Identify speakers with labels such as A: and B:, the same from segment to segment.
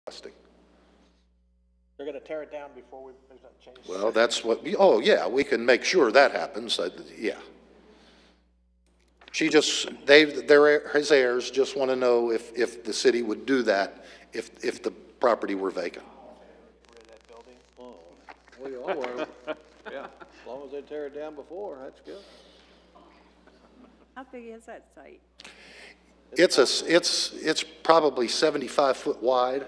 A: requesting.
B: They're going to tear it down before we change.
A: Well, that's what, oh, yeah, we can make sure that happens, yeah. She just, his heirs just want to know if the city would do that if the property were vacant.
C: Oh, we all want them. Yeah, as long as they tear it down before, that's good.
D: How big is that site?
A: It's probably 75 foot wide.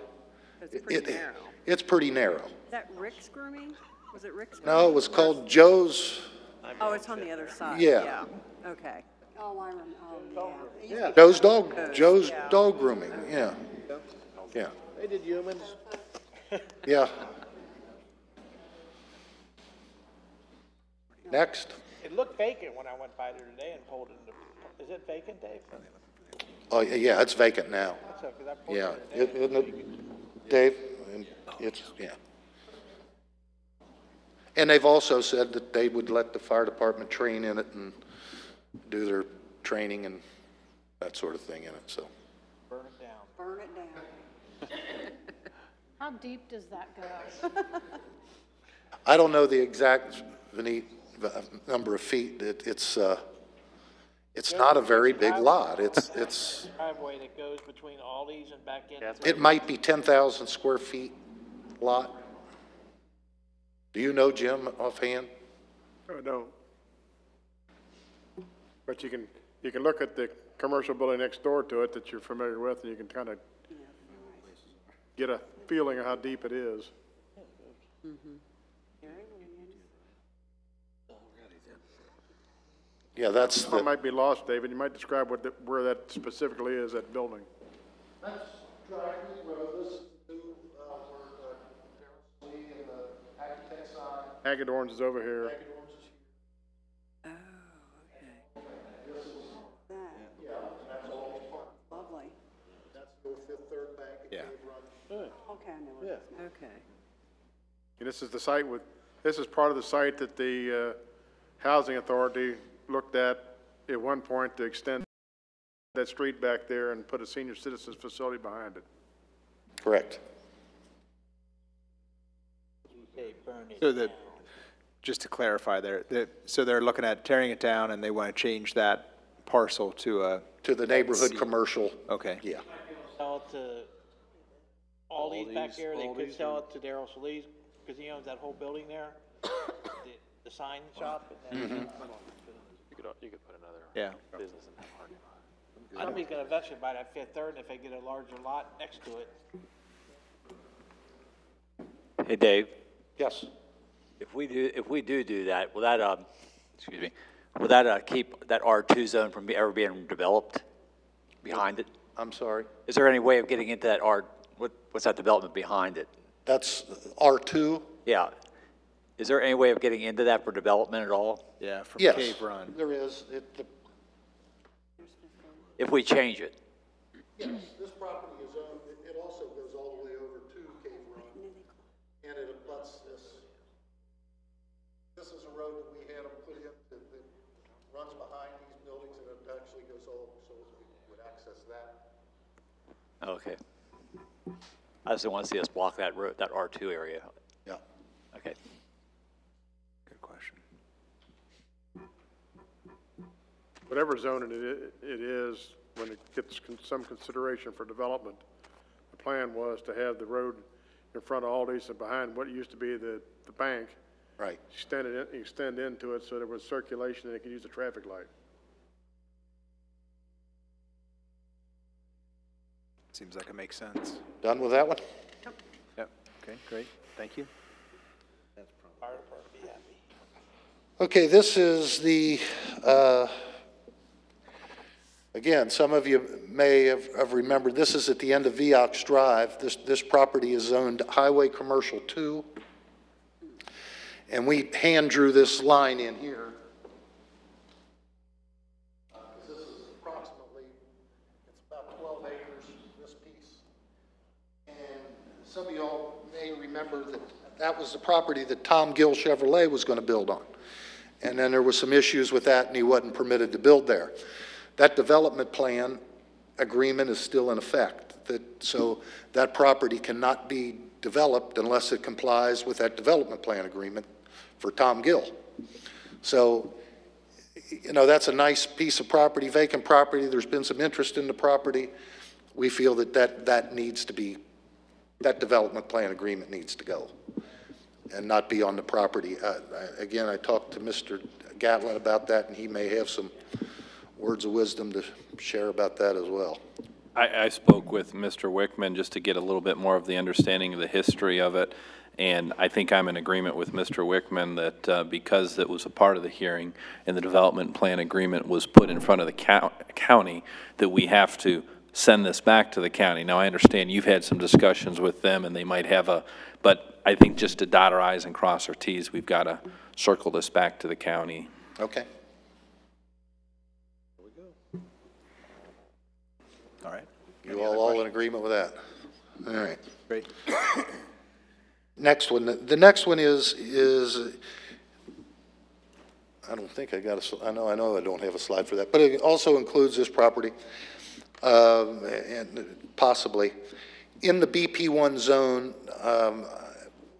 D: It's pretty narrow.
A: It's pretty narrow.
D: Is that Rick's Grooming? Was it Rick's Grooming?
A: No, it was called Joe's.
D: Oh, it's on the other side.
A: Yeah.
D: Okay.
E: Oh, I remember, oh, yeah.
A: Yeah, Joe's dog grooming, yeah. Yeah,
C: They did humans.
A: yeah. Next.
B: It looked vacant when I went by there today and pulled it into, is it vacant, Dave?
A: Oh, yeah, it's vacant now.
B: That's okay, 'cause I pulled
A: Yeah,
B: it today.
A: isn't it, Dave? And it's, yeah. And they've also said that they would let the fire department train in it and do their training and that sort of thing in it, so.
B: Burn it down.
E: Burn it down.
F: How deep does that go?
A: I don't know the exact number of feet. It's not a very big lot. It's,
B: Driveway that goes between Aldi's and back in.
A: it might be 10,000 square feet lot. Do you know, Jim, offhand?
G: I don't. But you can look at the commercial building next door to it that you're familiar with, and you can kind of get a feeling of how deep it is.
A: Yeah, that's
G: It might be lost, David. You might describe where that specifically is, that building.
A: That's Dryden Road. This is the new, where Darryl Lee and the architect side.
G: Hagedorn's is over here.
D: Oh, okay.
E: That,
A: Yeah, and that's all part.
E: lovely.
A: That's the old Fifth Third Bank at Cave Run.
E: Okay, I know where it is.
D: Okay.
G: And this is the site this is part of the site that the Housing Authority looked at one point to extend that street back there and put a senior citizens facility behind it.
A: Correct.
B: They burn it
H: So
B: down.
H: just to clarify there, so they're looking at tearing it down and they want to change that parcel to a,
A: To the neighborhood commercial.
H: okay.
A: Yeah.
B: Sell it to Aldi's back there, they could sell it to Darryl Solis, because he owns that whole building there, the sign shop. And then
I: You could put another
H: Yeah.
I: business in that parking lot.
B: somebody's gonna eventually buy that Fifth Third, and if they get a larger lot next to it.
J: Hey, Dave,
A: Yes.
J: if we do that, will that, excuse me, will that, keep that R2 zone from ever being developed behind it?
A: I'm sorry.
J: Is there any way of getting into that what's that development behind it?
A: That's R2?
J: Yeah. Is there any way of getting into that for development at all?
H: Yeah, from
A: Yes.
H: Cave Run.
A: There is.
J: If we change it?
A: Yes, this property is owned, it also goes all the way over to Cave Run, and it abuts this. This is a road that we had them put in that runs behind these buildings, and it actually goes all, so we would access that.
J: Okay. I just don't want to see us block that road, that R2 area.
A: Yeah.
J: Okay.
H: Good question.
G: Whatever zone it is, when it gets some consideration for development, the plan was to have the road in front of Aldi's and behind what used to be the bank,
A: Right.
G: extend into it so there was circulation and they could use the traffic light.
H: Seems like it makes sense.
A: Done with that one?
H: Yep. Okay, great. Thank you.
B: Fire department be happy.
A: Okay, this is the, again, some of you may have remembered, this is at the end of Vioxx Drive. This property is zoned Highway Commercial 2. And we hand drew this line in here. This is approximately, it's about 12 acres, this piece. And some of y'all may remember that that was the property that Tom Gill Chevrolet was going to build on. And then there was some issues with that, and he wasn't permitted to build there. That development plan agreement is still in effect, that So that property cannot be developed unless it complies with that development plan agreement for Tom Gill. So, you know, that's a nice piece of property, vacant property. There's been some interest in the property. We feel that that needs to be, that development plan agreement needs to go and not be on the property. Again, I talked to Mr. Gatlin about that, and he may have some words of wisdom to share about that as well.
I: I spoke with Mr. Wickman just to get a little bit more of the understanding of the history of it, and I think I'm in agreement with Mr. Wickman that because it was a part of the hearing and the development plan agreement was put in front of the county, that we have to send this back to the county. Now, I understand you've had some discussions with them, and they might have a, but I think just to dot our i's and cross our t's, we've got to circle this back to the county.
A: Okay.
H: All right.
A: You all in agreement with that? All right.
H: Great.
A: Next one. The next one is I don't think I got a, I know I don't have a slide for that, but it also includes this property, and possibly in the BP1 zone.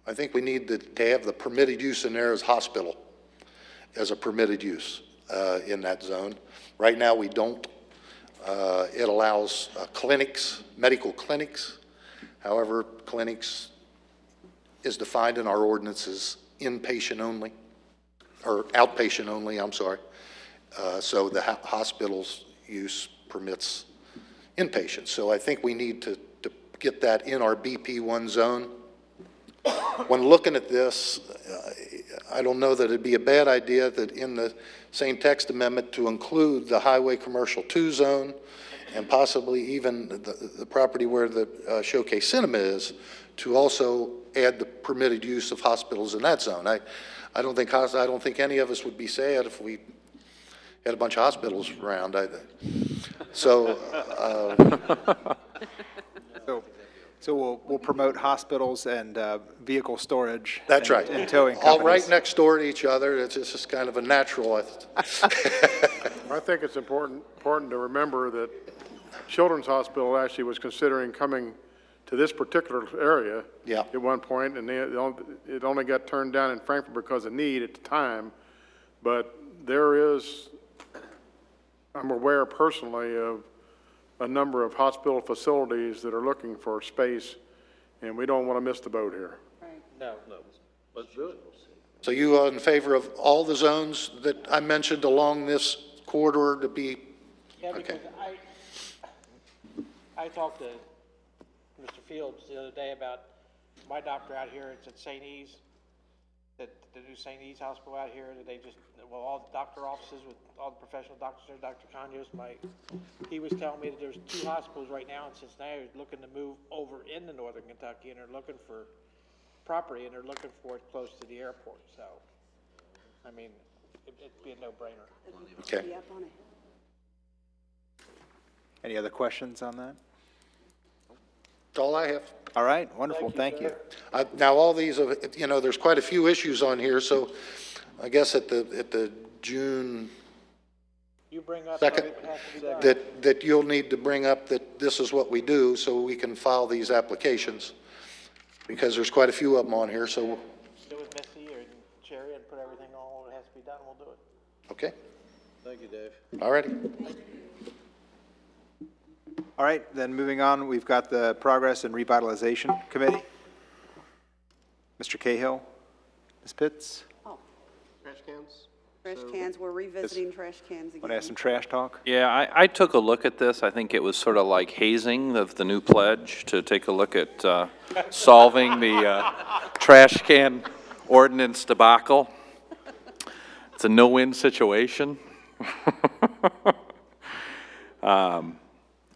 A: I think we need to have the permitted use in there as hospital, as a permitted use in that zone. Right now we don't. It allows clinics, medical clinics. However, clinics is defined in our ordinances inpatient only, or outpatient only, I'm sorry. So the hospital's use permits inpatient. So I think we need to get that in our BP1 zone. When looking at this, I don't know that it'd be a bad idea that in the same text amendment to include the Highway Commercial 2 zone and possibly even the property where the Showcase Cinema is, to also add the permitted use of hospitals in that zone. I don't think any of us would be sad if we had a bunch of hospitals around.
H: So we'll promote hospitals and vehicle storage.
A: That's right.
H: And towing
A: All
H: companies.
A: right next door to each other. It's just kind of a natural.
G: I think it's important to remember that Children's Hospital actually was considering coming to this particular area at one point, and it only got turned down in Frankfort because of need at the time. But there is, I'm aware personally of a number of hospital facilities that are looking for space, and we don't want to miss the boat here.
C: No, let's do it.
A: So you are in favor of all the zones that I mentioned along this corridor to be?
B: Yeah, because I talked to Mr. Fields the other day about my doctor out here. It's at St. E's, that the new St. E's hospital out here, that they just, well, all the doctor offices with all the professional doctors there, Dr. Conyos, he was telling me that there's 2 hospitals right now in Cincinnati looking to move over into northern Kentucky, and they're looking for property, and they're looking for it close to the airport. So, I mean, it'd be a no-brainer.
A: Okay.
H: Any other questions on that?
A: That's all I have.
H: All right, wonderful, thank you.
A: Now, all these, you know, there's quite a few issues on here, so I guess at the June
B: You bring up
A: 2nd,
B: what has to be done.
A: that you'll need to bring up that this is what we do so we can file these applications, because there's quite a few of them on here, so.
B: Do with Missy or Sherry and put everything on what has to be done, we'll do it.
A: Okay,
C: Thank you, Dave.
A: all righty.
H: All right, then moving on, we've got the Progress and Revitalization Committee. Mr. Cahill, Ms. Pitts,
C: Trash cans?
E: Trash cans, we're revisiting trash cans again.
H: want to have some trash talk?
I: Yeah, I took a look at this. I think it was sort of like hazing of the new pledge to take a look at solving the trash can ordinance debacle. It's a no-win situation.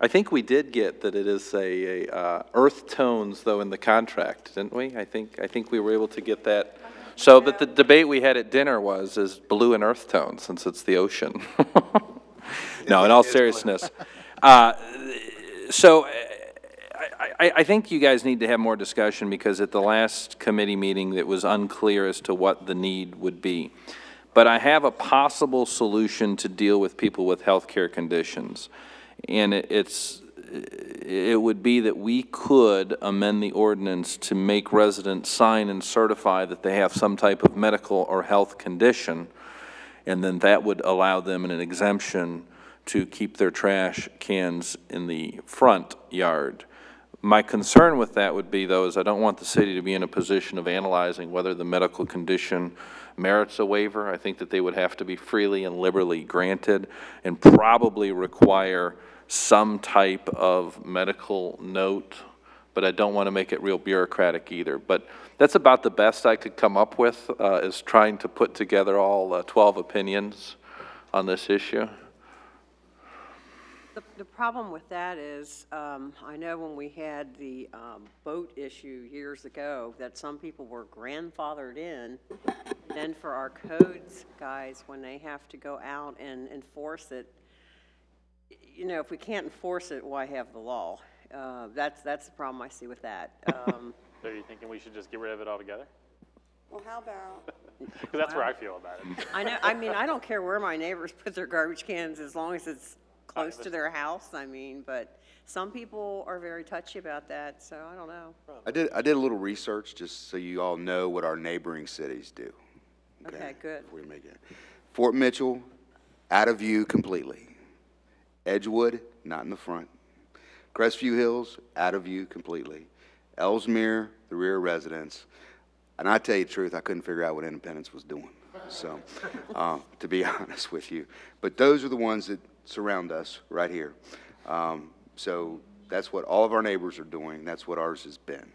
I: I think we did get that it is a earth tones, though, in the contract, didn't we? I think we were able to get that. So, but the debate we had at dinner is blue and earth tones, since it's the ocean. No, in all seriousness. So, I think you guys need to have more discussion, because at the last committee meeting, it was unclear as to what the need would be. But I have a possible solution to deal with people with health care conditions. And it's it would be that we could amend the ordinance to make residents sign and certify that they have some type of medical or health condition, and then that would allow them an exemption to keep their trash cans in the front yard. My concern with that would be, though, is I don't want the city to be in a position of analyzing whether the medical condition merits a waiver. I think that they would have to be freely and liberally granted and probably require some type of medical note, but I don't want to make it real bureaucratic either. But that's about the best I could come up with, is trying to put together all 12 opinions on this issue.
D: The problem with that is, I know when we had the boat issue years ago, that some people were grandfathered in. And then for our codes guys, when they have to go out and enforce it, you know, if we can't enforce it, why have the law? That's the problem I see with that.
K: So are you thinking we should just get rid of it altogether?
E: Well, how about,
K: Because that's where I feel about it.
D: I know. I mean, I don't care where my neighbors put their garbage cans as long as it's close to their house. I mean, but some people are very touchy about that, so I don't know.
L: I did a little research just so you all know what our neighboring cities do.
D: Okay, good.
L: Before we make it. Fort Mitchell, out of view completely. Edgewood, not in the front. Crestview Hills, out of view completely. Ellesmere, the rear residence. And I tell you the truth, I couldn't figure out what Independence was doing. So, to be honest with you. But those are the ones that surround us right here. So that's what all of our neighbors are doing. That's what ours has been.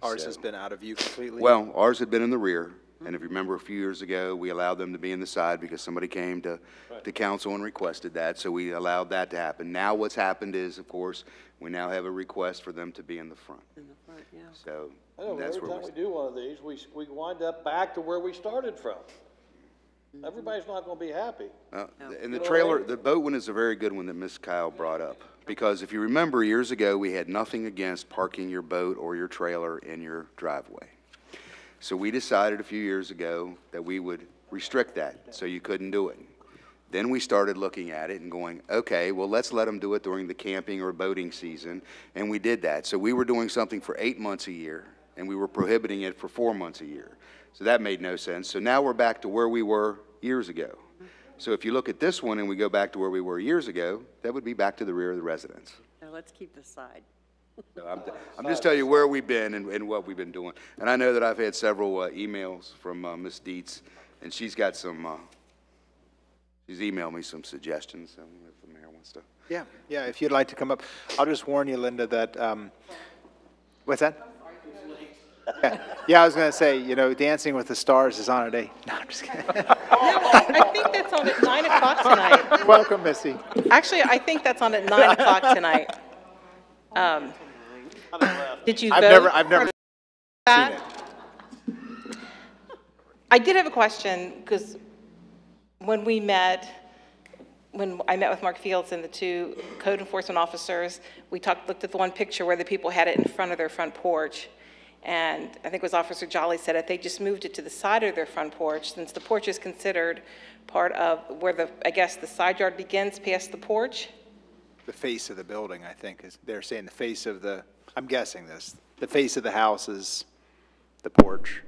H: Ours has been out of view completely?
L: Well, ours had been in the rear. And if you remember a few years ago, we allowed them to be in the side because somebody came to council and requested that. So we allowed that to happen. Now what's happened is, of course, we now have a request for them to be in the front.
D: In the front, yeah.
L: So
C: I know,
L: that's
C: every
L: where
C: time we do one of these, we wind up back to where we started from. Everybody's not gonna be happy.
L: And the trailer, the boat one is a very good one that Ms. Kyle brought up. Because if you remember, years ago, we had nothing against parking your boat or your trailer in your driveway. So we decided a few years ago that we would restrict that, so you couldn't do it. Then we started looking at it and going, okay, well, let's let them do it during the camping or boating season, and we did that. So we were doing something for 8 months a year, and we were prohibiting it for 4 months a year. So that made no sense. So now we're back to where we were years ago. So if you look at this one and we go back to where we were years ago, that would be back to the rear of the residence.
D: Now let's keep this side.
L: So I'm just telling you where we've been and what we've been doing. And I know that I've had several emails from Ms. Dietz, and she's got some, she's emailed me some suggestions, so if the mayor wants to.
H: Yeah, if you'd like to come up. I'll just warn you, Linda, that, what's that? Yeah, I was going to say, you know, Dancing with the Stars is on at 8. No, I'm just kidding.
M: I think that's on at 9 o'clock tonight.
H: Welcome, Missy.
M: Actually, I think that's on at 9 o'clock tonight. Did you vote?
H: I've never seen
M: that?
H: it.
M: I did have a question, because when I met with Mark Fields and the two code enforcement officers, we looked at the one picture where the people had it in front of their front porch. And I think it was Officer Jolly said it, they just moved it to the side of their front porch, since the porch is considered part of where I guess the side yard begins past the porch.
H: The face of the building, I think, is, they're saying the face of the, I'm guessing this, the face of the house is the porch.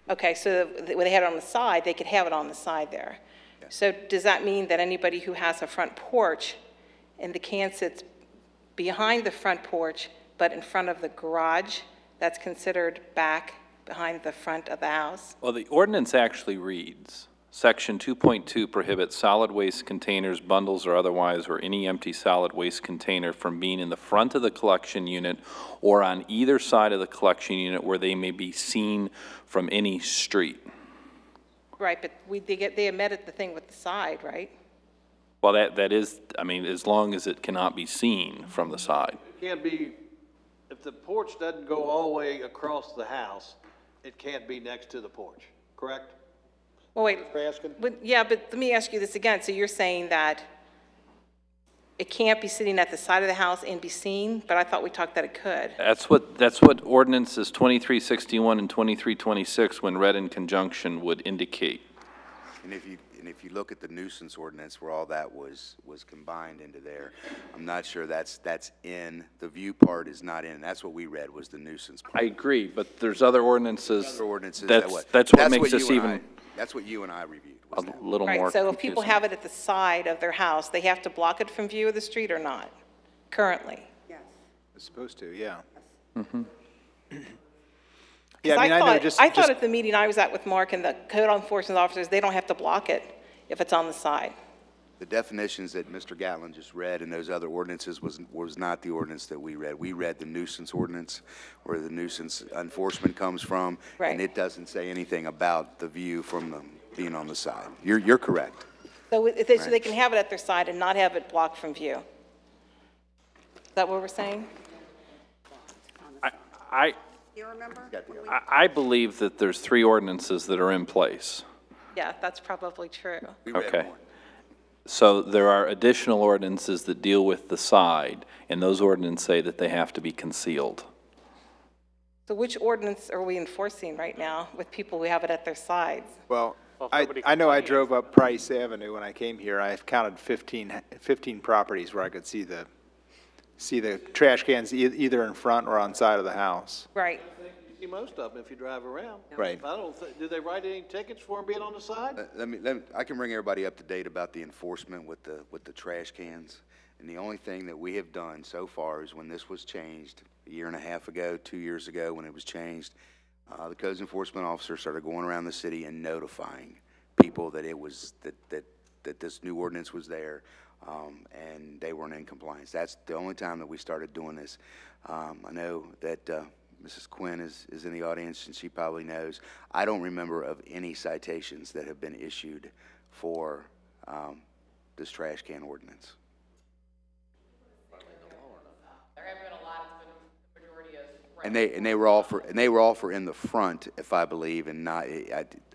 M: Okay, so when they had it on the side, they could have it on the side there. Yeah. So does that mean that anybody who has a front porch and the can sits behind the front porch, but in front of the garage, that's considered back behind the front of the house?
I: Well, the ordinance actually reads, Section 2.2 prohibits solid waste containers, bundles, or otherwise, or any empty solid waste container from being in the front of the collection unit or on either side of the collection unit where they may be seen from any street.
M: Right, but they omitted the thing with the side, right?
I: Well, that is, I mean, as long as it cannot be seen from the side.
C: It can't be, if the porch doesn't go all the way across the house, it can't be next to the porch, correct?
M: Well, wait,
C: Asking?
M: yeah, but let me ask you this again. So you're saying that it can't be sitting at the side of the house and be seen, but I thought we talked that it could.
I: That's what ordinances 2361 and 2326, when read in conjunction, would indicate.
L: And and if you look at the nuisance ordinance where all that was combined into there, I'm not sure that's in, the view part is not in, that's what we read was the nuisance part.
I: I agree, but there's other ordinances.
L: Other ordinances
I: That's what makes us even
L: That's what you and I reviewed.
I: a little more
M: Right, so if people
I: confusing.
M: have it at the side of their house, they have to block it from view of the street or not, currently?
E: Yes.
H: It's supposed to, yeah.
I: Mm-hmm.
H: Yeah, I mean, I know,
M: I thought at the meeting I was at with Mark and the code enforcement officers, they don't have to block it if it's on the side.
L: The definitions that Mr. Gatlin just read in those other ordinances was not the ordinance that we read. We read the nuisance ordinance, where the nuisance enforcement comes from,
M: Right.
L: and it doesn't say anything about the view from being on the side. You're correct.
M: So they can have it at their side and not have it blocked from view. Is that what we're saying?
E: Do you remember?
I: I believe that there's 3 ordinances that are in place.
M: Yeah, that's probably true.
L: We read
I: Okay.
L: more.
I: So there are additional ordinances that deal with the side, and those ordinances say that they have to be concealed.
M: So which ordinance are we enforcing right now with people who have it at their sides?
H: Well,
K: Well, if
H: I
K: nobody
H: know I
K: complains.
H: drove up Price Avenue when I came here. I've counted 15 properties where I could see the trash cans either in front or on side of the house.
M: Right.
C: You see most of them if you drive around.
H: Right.
C: I don't do they write any tickets for them being on the side?
L: I can bring everybody up to date about the enforcement with the trash cans. And the only thing that we have done so far is when this was changed, a year and a half ago, 2 years ago, when it was changed, the codes enforcement officer started going around the city and notifying people that it was, that this new ordinance was there, and they weren't in compliance. That's the only time that we started doing this. I know that, Mrs. Quinn is in the audience, and she probably knows. I don't remember of any citations that have been issued for this trash can ordinance.
M: There have been a lot, it's been the majority of.
L: And they were all for in the front, if I believe, and not.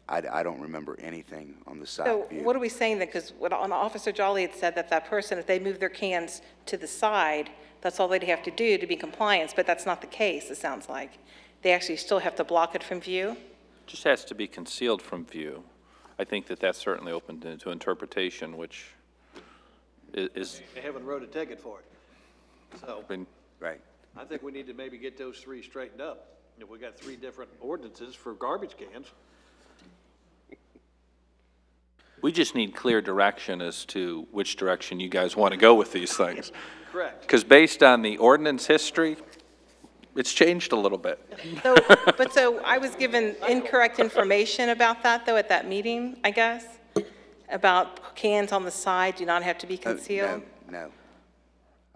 L: I don't remember anything on the side
M: So
L: view.
M: what are we saying then? Because on Officer Jolly had said that person, if they move their cans to the side, that's all they'd have to do to be compliant, but that's not the case, it sounds like. They actually still have to block it from view?
I: Just has to be concealed from view. I think that that's certainly open to interpretation, which is,
C: They haven't wrote a ticket for it. So
L: Right.
C: I think we need to maybe get those 3 straightened up. If we got 3 different ordinances for garbage cans.
I: we just need clear direction as to which direction you guys want to go with these things.
C: Correct.
I: Because based on the ordinance history, it's changed a little bit.
M: So I was given incorrect information about that, though, at that meeting, I guess, about cans on the side do not have to be concealed?
L: No.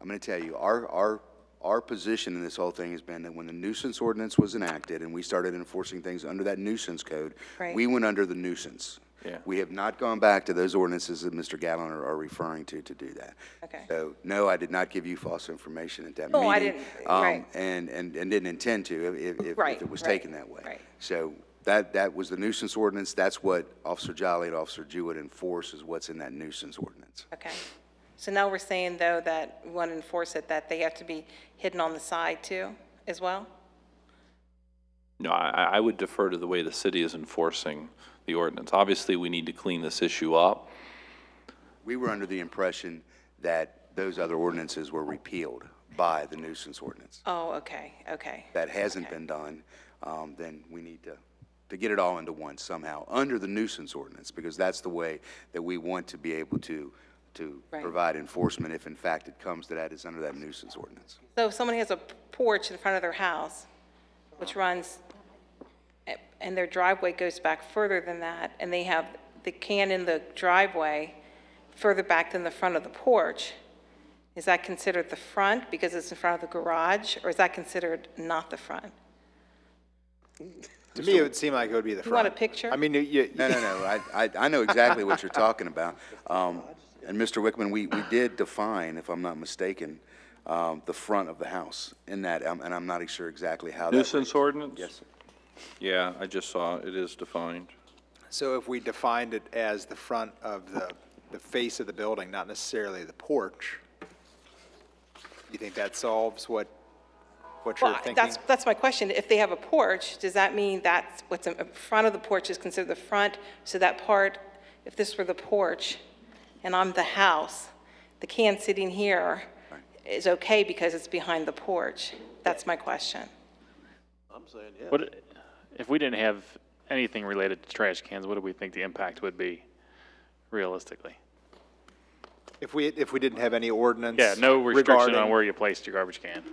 L: I'm going to tell you, our position in this whole thing has been that when the nuisance ordinance was enacted and we started enforcing things under that nuisance code,
M: Right.
L: we went under the nuisance.
I: Yeah.
L: We have not gone back to those ordinances that Mr. Gatlin are referring to do that.
M: Okay.
L: So, no, I did not give you false information at that
M: No,
L: meeting.
M: I didn't, right.
L: And didn't intend to if
M: Right,
L: it was
M: right,
L: taken that way.
M: right.
L: So that was the nuisance ordinance. That's what Officer Jolly and Officer Jewett enforce is what's in that nuisance ordinance.
M: Okay. So now we're saying, though, that we want to enforce it, that they have to be hidden on the side, too, as well?
I: No, I would defer to the way the city is enforcing the ordinance. Obviously, we need to clean this issue up.
L: We were under the impression that those other ordinances were repealed by the nuisance ordinance.
M: Oh, okay.
L: That hasn't
M: Okay.
L: been done, then we need to get it all into one somehow, under the nuisance ordinance, because that's the way that we want to be able to
M: Right.
L: provide enforcement if in fact it comes to that, is under that nuisance ordinance.
M: So if someone has a porch in front of their house, which runs, and their driveway goes back further than that, and they have the can in the driveway further back than the front of the porch, is that considered the front because it's in front of the garage, or is that considered not the front?
H: To me, it would seem like it would be the front.
M: You want a picture?
H: I mean,
L: No, I know exactly what you're talking about. And Mr. Wickman, we did define, if I'm not mistaken, the front of the house in that, and I'm not sure exactly how that.
I: Nuisance ordinance?
L: Yes, sir.
I: Yeah, I just saw it. It is defined.
H: So if we defined it as the front of the face of the building, not necessarily the porch, you think that solves what you're
M: Well,
H: thinking?
M: that's my question. If they have a porch, does that mean that's what's in front of the porch is considered the front, so that part if this were the porch and I'm the house, the can sitting here is okay because it's behind the porch? That's my question.
C: I'm saying, yeah.
K: What, if we didn't have anything related to trash cans, what do we think the impact would be realistically?
H: If we didn't have any ordinance.
K: Yeah, no restriction on
H: regarding-
K: where you placed your garbage can.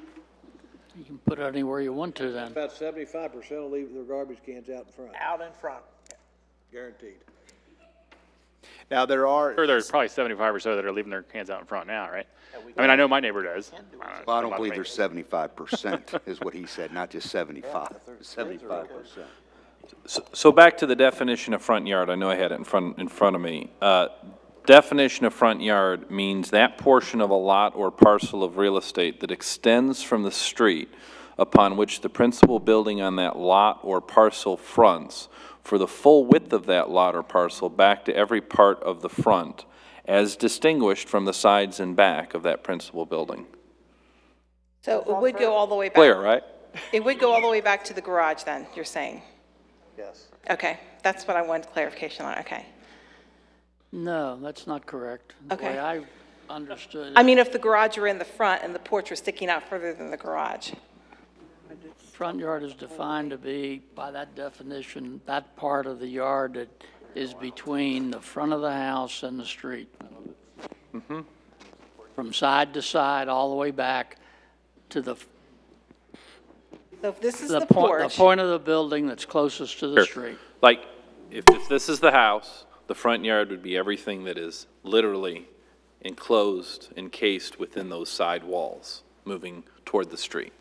N: You can put it anywhere you want to then.
C: About 75% will leave their garbage cans out in front,
B: Out in front.
C: guaranteed.
H: Now, there are.
K: Or there's probably 75 or so that are leaving their cans out in front now, right? I mean, I know my neighbor does.
L: Well, I don't believe there's 75% is what he said, not just 75, 75%.
I: So back to the definition of front yard, I know I had it in front of me. Definition of front yard means that portion of a lot or parcel of real estate that extends from the street upon which the principal building on that lot or parcel fronts for the full width of that lot or parcel back to every part of the front as distinguished from the sides and back of that principal building.
M: So it would go all the way back.
I: Clear, right?
M: It would go all the way back to the garage then, you're saying?
C: Yes.
M: Okay, that's what I wanted clarification on, okay.
N: No, that's not correct. The
M: Okay.
N: way I understood
M: I
N: it,
M: mean, if the garage were in the front and the porch was sticking out further than the garage.
N: front yard is defined to be, by that definition, that part of the yard that is between the front of the house and the street. From side to side, all the way back to the
M: So if this is
N: the
M: the
N: point, the
M: porch,
N: point of the building that's closest to the
I: Sure.
N: street.
I: Like, if this is the house, the front yard would be everything that is literally enclosed, encased within those side walls, moving toward the street.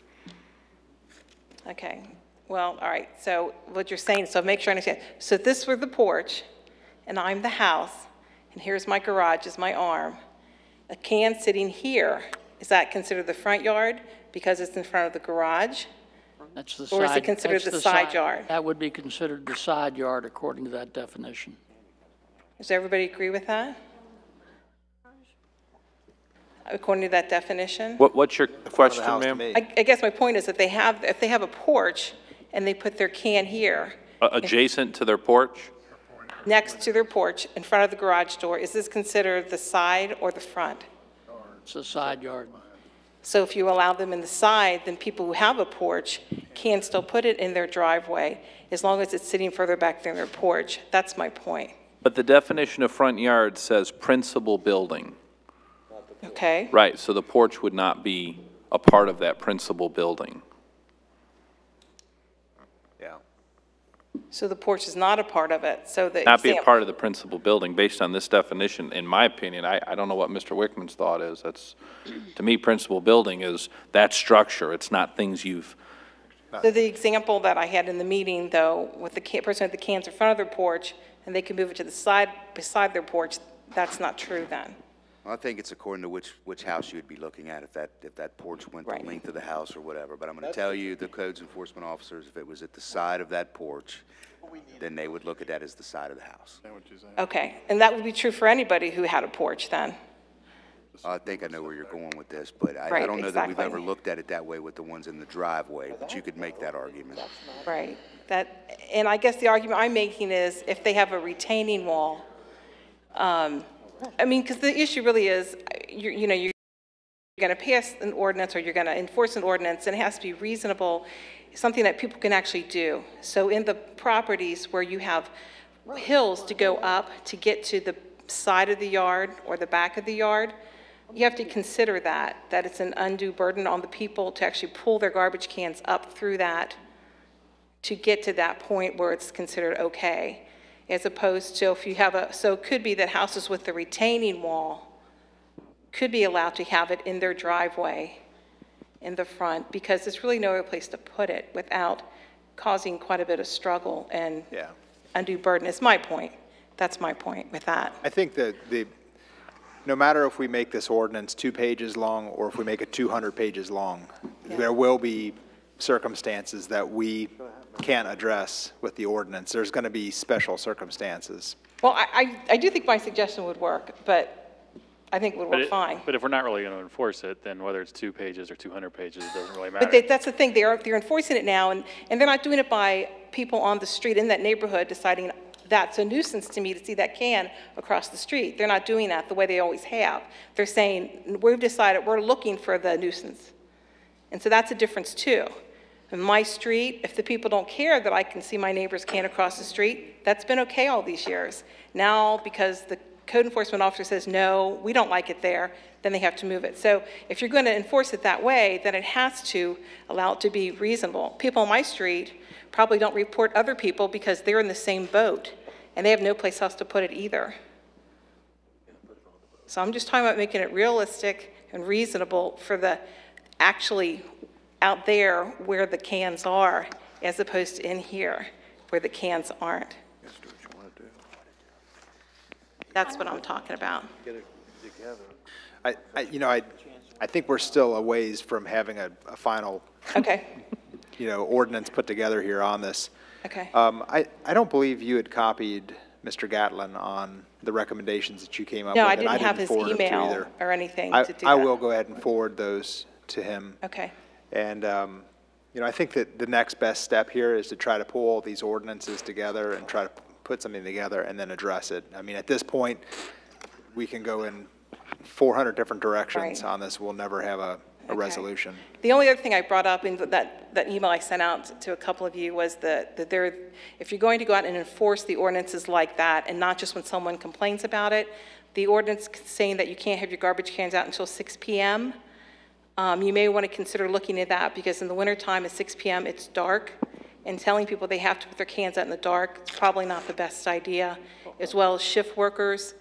M: okay, well, all right, so what you're saying, so make sure I understand. So if this were the porch, and I'm the house, and here's my garage, is my arm, a can sitting here, is that considered the front yard because it's in front of the garage?
N: That's the
M: Or is it
N: side-
M: considered
N: that's
M: the side yard?
N: That would be considered the side yard according to that definition.
M: Does everybody agree with that? According to that definition?
I: What's your question,
H: house to
I: ma'am?
H: me.
M: I guess my point is that if they have a porch and they put their can here,
I: Adjacent to their porch?
M: next to their porch, in front of the garage door, is this considered the side or the front?
N: It's a side yard.
M: So if you allow them in the side, then people who have a porch can still put it in their driveway as long as it's sitting further back than their porch. That's my point.
I: But the definition of front yard says principal building.
M: Okay?
I: Right, so the porch would not be a part of that principal building.
H: Yeah.
M: So the porch is not a part of it, so the
I: Not be a
M: example-
I: part of the principal building, based on this definition, in my opinion. I don't know what Mr. Wickman's thought is. That's, to me, principal building is that structure. It's not things you've,
M: So the example that I had in the meeting, though, with the person with the cans in front of their porch, and they can move it to the side beside their porch, that's not true then.
L: I think it's according to which house you would be looking at, if that porch went the
M: Right.
L: length of the house or whatever. But I'm gonna tell you, the codes enforcement officers, if it was at the side of that porch, then they would look at that as the side of the house.
M: Okay, and that would be true for anybody who had a porch then?
L: I think I know where you're going with this, but I
M: Right,
L: don't know that we've
M: exactly.
L: ever looked at it that way with the ones in the driveway, but you could make that argument.
M: Right. And I guess the argument I'm making is if they have a retaining wall, I mean, because the issue really is, you're going to pass an ordinance or you're going to enforce an ordinance, and it has to be reasonable, something that people can actually do. So in the properties where you have hills to go up to get to the side of the yard or the back of the yard, you have to consider that it's an undue burden on the people to actually pull their garbage cans up through that to get to that point where it's considered okay, as opposed to if you have so it could be that houses with the retaining wall could be allowed to have it in their driveway in the front, because there's really no other place to put it without causing quite a bit of struggle and
H: Yeah.
M: undue burden, is my point. That's my point with that.
H: I think that no matter if we make this ordinance 2 pages long or if we make it 200 pages long, there will be circumstances that we can't address with the ordinance. There's going to be special circumstances.
M: Well, I do think my suggestion would work, but I think it would work fine.
K: But if we're not really going to enforce it, then whether it's 2 pages or 200 pages, it doesn't really matter.
M: But that's the thing, they're enforcing it now, and they're not doing it by people on the street in that neighborhood deciding that's a nuisance to me to see that can across the street. They're not doing that the way they always have. They're saying, we've decided we're looking for the nuisance. And so that's a difference too. In my street, if the people don't care that I can see my neighbor's can across the street, that's been okay all these years. Now, because the code enforcement officer says, no, we don't like it there, then they have to move it. So if you're going to enforce it that way, then it has to allow it to be reasonable. People on my street probably don't report other people because they're in the same boat, and they have no place else to put it either. So I'm just talking about making it realistic and reasonable for the actually out there where the cans are, as opposed to in here where the cans aren't. That's what I'm talking about.
C: Get it together.
H: I think we're still a ways from having a final,
M: Okay,
H: ordinance put together here on this.
M: okay.
H: I don't believe you had copied Mr. Gatlin on the recommendations that you came up with.
M: No, I
H: and
M: didn't have his
H: forward them to
M: email
H: either.
M: or anything
H: I-
M: to do
H: I
M: that.
H: will go ahead and forward those to him.
M: Okay,
H: And, I think that the next best step here is to try to pull all these ordinances together and try to put something together and then address it. I mean, at this point, we can go in 400 different directions
M: Right.
H: on this. We'll never have a resolution.
M: the only other thing I brought up in that email I sent out to a couple of you was that if you're going to go out and enforce the ordinances like that, and not just when someone complains about it, the ordinance saying that you can't have your garbage cans out until 6 p.m., you may want to consider looking at that, because in the wintertime at 6 p.m. it's dark, and telling people they have to put their cans out in the dark is probably not the best idea, as well as shift workers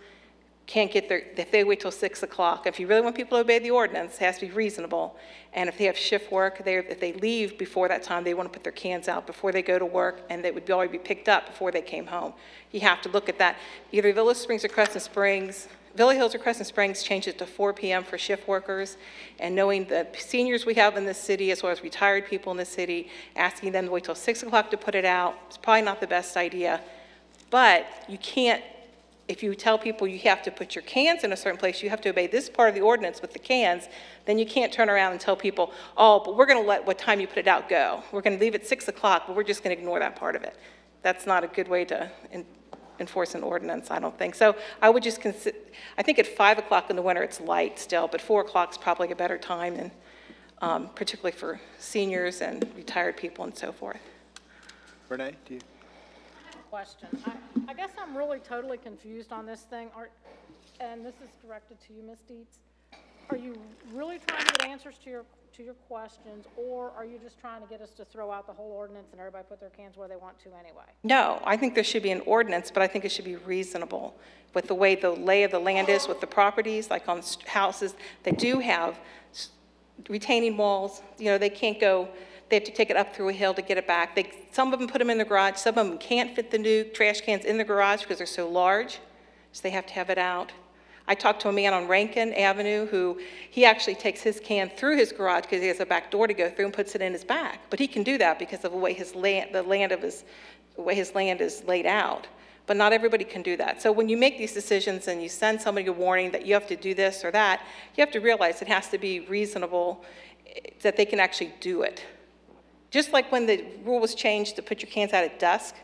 M: can't get if they wait till 6 o'clock. If you really want people to obey the ordinance, it has to be reasonable. And if they have shift work, if they leave before that time, they want to put their cans out before they go to work, and they would already be picked up before they came home. You have to look at that. Either Villa Springs or Crescent Springs, Villa Hills or Crescent Springs changed it to 4 p.m. for shift workers, and knowing the seniors we have in this city, as well as retired people in the city, asking them to wait till 6 o'clock to put it out, it's probably not the best idea. But you can't, if you tell people you have to put your cans in a certain place, you have to obey this part of the ordinance with the cans, then you can't turn around and tell people, oh, but we're going to let what time you put it out go. We're going to leave it 6 o'clock, but we're just going to ignore that part of it. That's not a good way to enforce an ordinance, I don't think. So I would just consider, I think at 5 o'clock in the winter it's light still, but 4 o'clock is probably a better time, and particularly for seniors and retired people and so forth.
H: Renee, do you?
F: Question. I guess I'm really totally confused on this thing, and this is directed to you, Ms. Dietz. Are you really trying to get answers to your questions, or are you just trying to get us to throw out the whole ordinance and everybody put their cans where they want to anyway?
M: No, I think there should be an ordinance, but I think it should be reasonable with the way the lay of the land is with the properties, like on houses that do have retaining walls. They can't go, they have to take it up through a hill to get it back. Some of them put them in the garage. Some of them can't fit the new trash cans in the garage because they're so large, so they have to have it out. I talked to a man on Rankin Avenue who, he actually takes his can through his garage because he has a back door to go through and puts it in his back. But he can do that because of the way his land is laid out. But not everybody can do that. So when you make these decisions and you send somebody a warning that you have to do this or that, you have to realize it has to be reasonable, that they can actually do it. Just like when the rule was changed to put your cans out at dusk,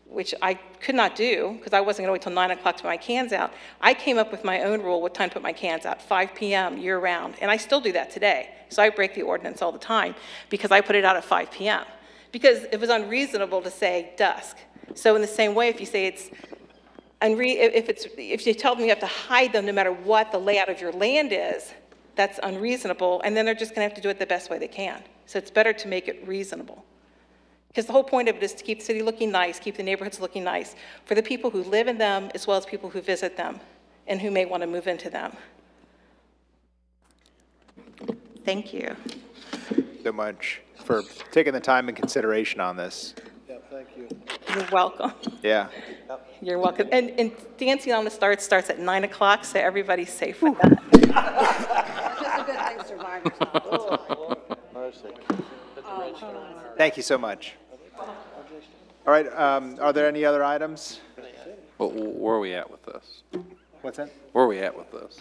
M: which I could not do because I wasn't going to wait till 9 o'clock to put my cans out. I came up with my own rule what time to put my cans out, 5 p.m. year round, and I still do that today. So I break the ordinance all the time because I put it out at 5 p.m. because it was unreasonable to say dusk. So in the same way, if you say if you tell them you have to hide them no matter what the layout of your land is, that's unreasonable, and then they're just going to have to do it the best way they can. So it's better to make it reasonable. Because the whole point of it is to keep the city looking nice, keep the neighborhoods looking nice for the people who live in them as well as people who visit them and who may want to move into them. Thank you.
H: So much for taking the time and consideration on this.
C: Yeah, thank you.
M: You're welcome.
H: Yeah.
M: You're welcome. And Dancing on the Star starts at 9 o'clock, so everybody's safe with that.
E: Just a good thing survivors don't.
C: Mercy.
H: Thank you so much. All right, are there any other items?
I: Well, where are we at with this?
H: What's that?
I: Where are we at with this?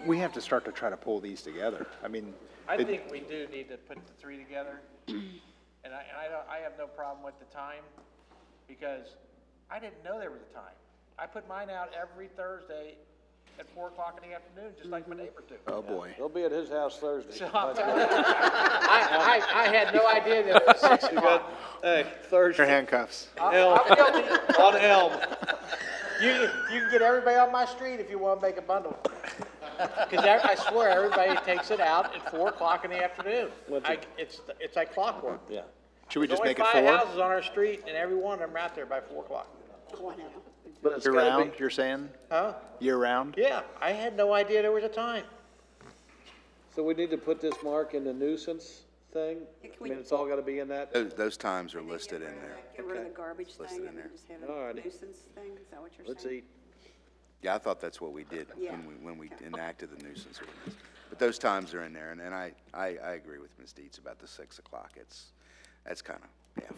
H: We have to start to try to pull these together. I mean,
B: I think we do need to put the three together, and I have no problem with the time, because I didn't know there was a time. I put mine out every Thursday at 4 o'clock in the afternoon, just like my neighbors do.
H: Oh, boy.
C: They'll be at his house Thursday.
B: So I had no idea that it was 6 o'clock.
C: Hey, Thursday.
H: Your handcuffs.
C: Elm.
B: I'm guilty.
C: On Elm.
B: You can get everybody on my street if you want to make a bundle. Because I swear, everybody takes it out at 4 o'clock in the afternoon. It's like clockwork.
C: Yeah.
H: Should we just make it
B: There's only
H: 4?
B: 5 houses on our street, and every one of them are out there by 4 o'clock.
C: But it's
H: Year
C: gotta
H: round,
C: be,
H: you're saying?
B: Huh?
H: Year round?
B: Yeah, I had no idea there was a time.
C: so we need to put this mark in the nuisance thing?
E: Yeah,
C: I
E: can we-
C: mean, it's all gotta be in that?
L: Those times are listed in there.
E: Get rid of the garbage
L: Listed
E: thing
L: in
E: and
L: there.
E: then just have
C: All
E: a
C: righty.
E: nuisance thing, is that what you're saying?
C: Let's eat.
L: Yeah, I thought that's what we did
E: Yeah.
L: when we enacted the nuisance ordinance. But those times are in there, and I agree with Ms. Dietz about the 6 o'clock. That's kind of,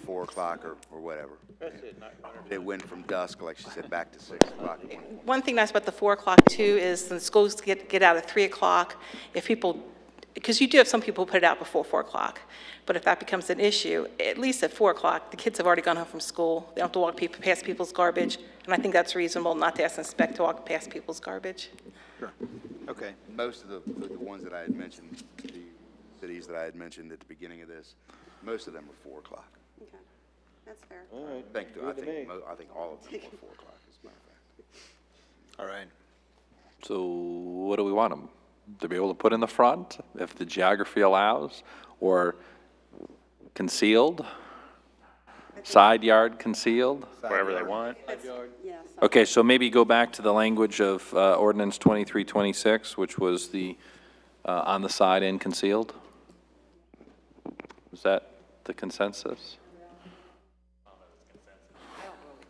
L: 4 o'clock or whatever.
B: That's it, not
L: It went from dusk, like she said, back to 6 o'clock.
M: One thing nice about the 4 o'clock too is the schools get out at 3 o'clock. If people, because you do have some people who put it out before 4 o'clock, but if that becomes an issue, at least at 4 o'clock, the kids have already gone home from school. They don't have to walk past people's garbage, and I think that's reasonable not to ask an inspector to walk past people's garbage.
H: Sure. Okay.
L: Most of the ones that I had mentioned, the cities that I had mentioned at the beginning of this, most of them are 4 o'clock.
E: Okay, that's fair.
C: All right.
L: I think
C: Good to me.
L: I think all of them were 4 o'clock, as a matter of fact.
H: All right.
I: So what do we want them to be able to put in the front if the geography allows, or concealed? Side yard concealed?
K: Wherever they want.
E: Yeah,
I: Okay, so maybe go back to the language of ordinance 2326, which was the on the side and concealed? Was that the consensus?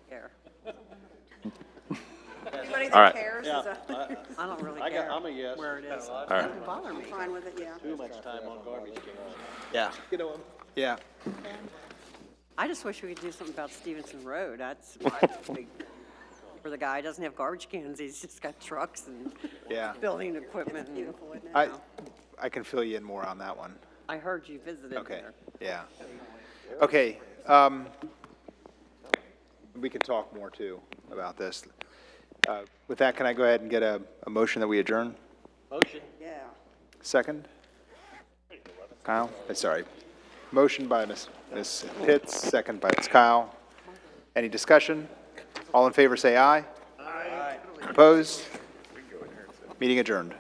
D: Care.
E: anybody
I: All
E: that
I: right.
E: cares is a,
D: I don't really
C: I'm
D: care
C: a yes.
D: where it is.
I: All right.
D: Doesn't bother me.
E: I'm fine with it, yeah.
C: Too much time on garbage cans.
H: Yeah.
C: You know,
H: Yeah.
D: I just wish we could do something about Stevenson Road. That's big. Where the guy doesn't have garbage cans, he's just got trucks and
H: Yeah.
D: building equipment. And, you
H: I can fill you in more on that one.
D: I heard you visited
H: Okay.
D: there.
H: Yeah. Okay. We can talk more too about this. With that, can I go ahead and get a motion that we adjourn?
B: Motion.
E: Yeah.
H: Second? Kyle? Sorry. Motion by Ms. Pitts, second by Ms. Kyle. Any discussion? All in favor say aye. Aye. Opposed? Meeting adjourned.